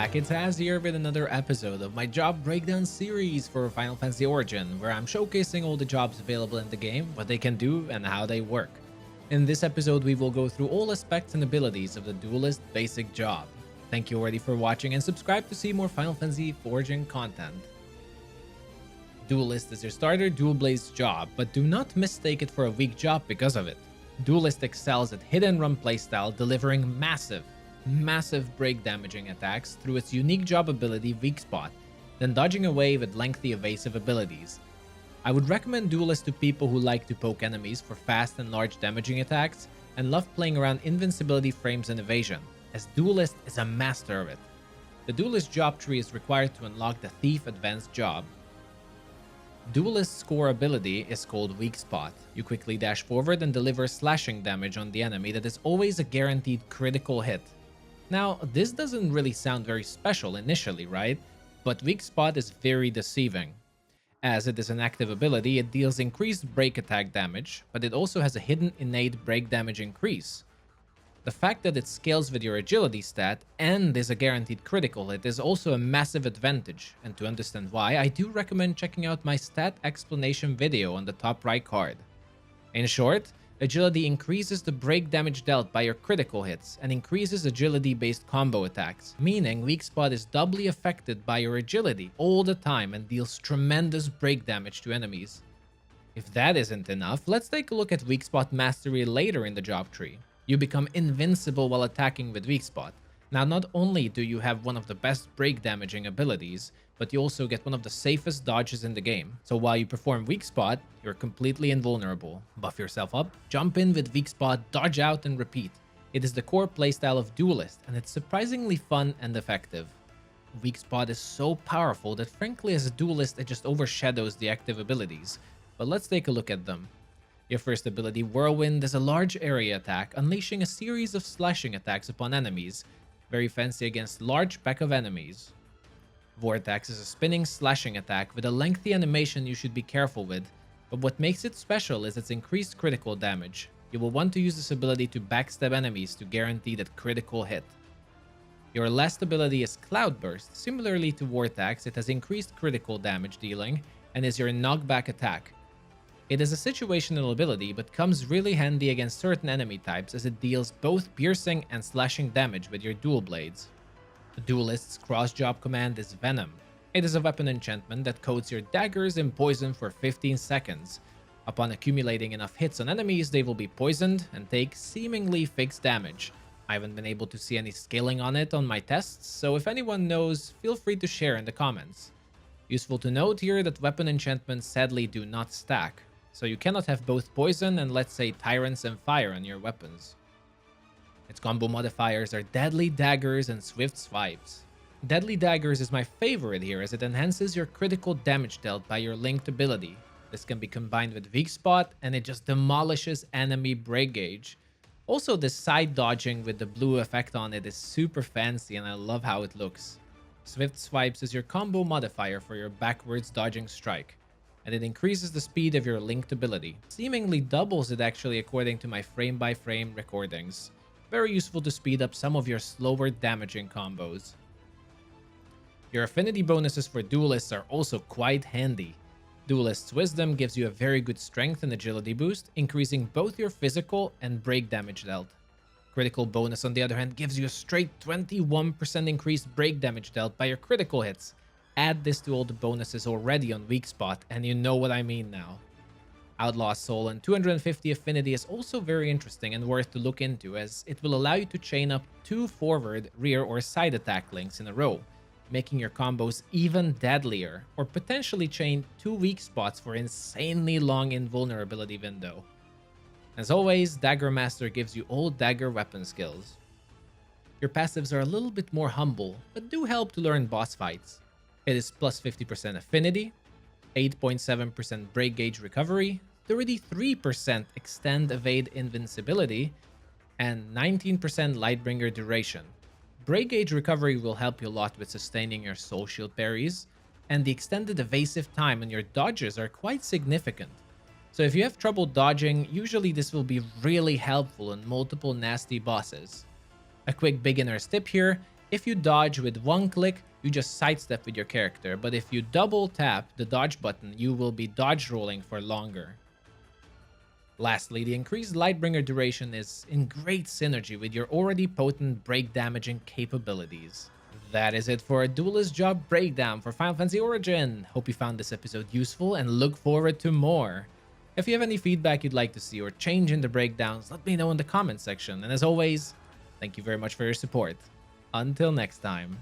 back, it's Az here with another episode of my job breakdown series for Final Fantasy Origin, where I'm showcasing all the jobs available in the game, what they can do, and how they work. In this episode, we will go through all aspects and abilities of the Duelist basic job. Thank you already for watching and subscribe to see more Final Fantasy Origin content. Duelist is your starter dual blaze job, but do not mistake it for a weak job because of it. Duelist excels at hit and run playstyle, delivering massive break damaging attacks through its unique job ability Weak Spot, then dodging away with lengthy evasive abilities. I would recommend Duelist to people who like to poke enemies for fast and large damaging attacks and love playing around invincibility frames and evasion, as Duelist is a master of it. The Duelist job tree is required to unlock the Thief advanced job. Duelist's core ability is called Weak Spot. You quickly dash forward and deliver slashing damage on the enemy that is always a guaranteed critical hit. Now, this doesn't really sound very special initially, right? But Weak Spot is very deceiving. As it is an active ability, it deals increased break attack damage, but it also has a hidden innate break damage increase. The fact that it scales with your agility stat and is a guaranteed critical hit is also a massive advantage, and to understand why, I do recommend checking out my stat explanation video on the top right card. In short, agility increases the break damage dealt by your critical hits and increases agility-based combo attacks, meaning Weak Spot is doubly affected by your agility all the time and deals tremendous break damage to enemies. If that isn't enough, let's take a look at Weak Spot mastery later in the job tree. You become invincible while attacking with Weak Spot. Now, not only do you have one of the best break damaging abilities, but you also get one of the safest dodges in the game. So while you perform Weak Spot, you're completely invulnerable. Buff yourself up, jump in with Weak Spot, dodge out, and repeat. It is the core playstyle of Duelist, and it's surprisingly fun and effective. Weak Spot is so powerful that frankly as a Duelist it just overshadows the active abilities. But let's take a look at them. Your first ability, Whirlwind, is a large area attack, unleashing a series of slashing attacks upon enemies. Very fancy against large pack of enemies. Vortex is a spinning slashing attack with a lengthy animation you should be careful with, but what makes it special is its increased critical damage. You will want to use this ability to backstab enemies to guarantee that critical hit. Your last ability is Cloudburst. Similarly to Vortex, it has increased critical damage dealing and is your knockback attack. It is a situational ability, but comes really handy against certain enemy types as it deals both piercing and slashing damage with your dual blades. The Duelist's cross-job command is Venom. It is a weapon enchantment that coats your daggers in poison for 15 seconds. Upon accumulating enough hits on enemies, they will be poisoned and take seemingly fixed damage. I haven't been able to see any scaling on it on my tests, so if anyone knows, feel free to share in the comments. Useful to note here that weapon enchantments sadly do not stack, so you cannot have both poison and let's say tyrants and fire on your weapons. Its combo modifiers are Deadly Daggers and Swift Swipes. Deadly Daggers is my favorite here as it enhances your critical damage dealt by your linked ability. This can be combined with Weak Spot and it just demolishes enemy break gauge. Also, the side dodging with the blue effect on it is super fancy and I love how it looks. Swift Swipes is your combo modifier for your backwards dodging strike, and it increases the speed of your linked ability. Seemingly doubles it actually according to my frame-by-frame recordings. Very useful to speed up some of your slower damaging combos. Your affinity bonuses for Duelists are also quite handy. Duelist's Wisdom gives you a very good strength and agility boost, increasing both your physical and break damage dealt. Critical bonus on the other hand gives you a straight 21% increased break damage dealt by your critical hits. Add this to all the bonuses already on Weak Spot, and you know what I mean now. Outlaw Soul and 250 Affinity is also very interesting and worth to look into, as it will allow you to chain up 2 forward, rear, or side attack links in a row, making your combos even deadlier, or potentially chain 2 weak spots for insanely long invulnerability window. As always, Dagger Master gives you all dagger weapon skills. Your passives are a little bit more humble, but do help to learn boss fights. It is plus 50% affinity, 8.7% break gauge recovery, 33% extend evade invincibility, and 19% lightbringer duration. Break gauge recovery will help you a lot with sustaining your soul shield parries, and the extended evasive time on your dodges are quite significant. So if you have trouble dodging, usually this will be really helpful in multiple nasty bosses. A quick beginner's tip here, If you dodge with one click, you just sidestep with your character, but if you double tap the dodge button, you will be dodge rolling for longer. Lastly, the increased Lightbringer duration is in great synergy with your already potent break damaging capabilities. That is it for a Duelist job breakdown for Final Fantasy Origin. Hope you found this episode useful and look forward to more. If you have any feedback you'd like to see or change in the breakdowns, let me know in the comments section. And as always, thank you very much for your support. Until next time.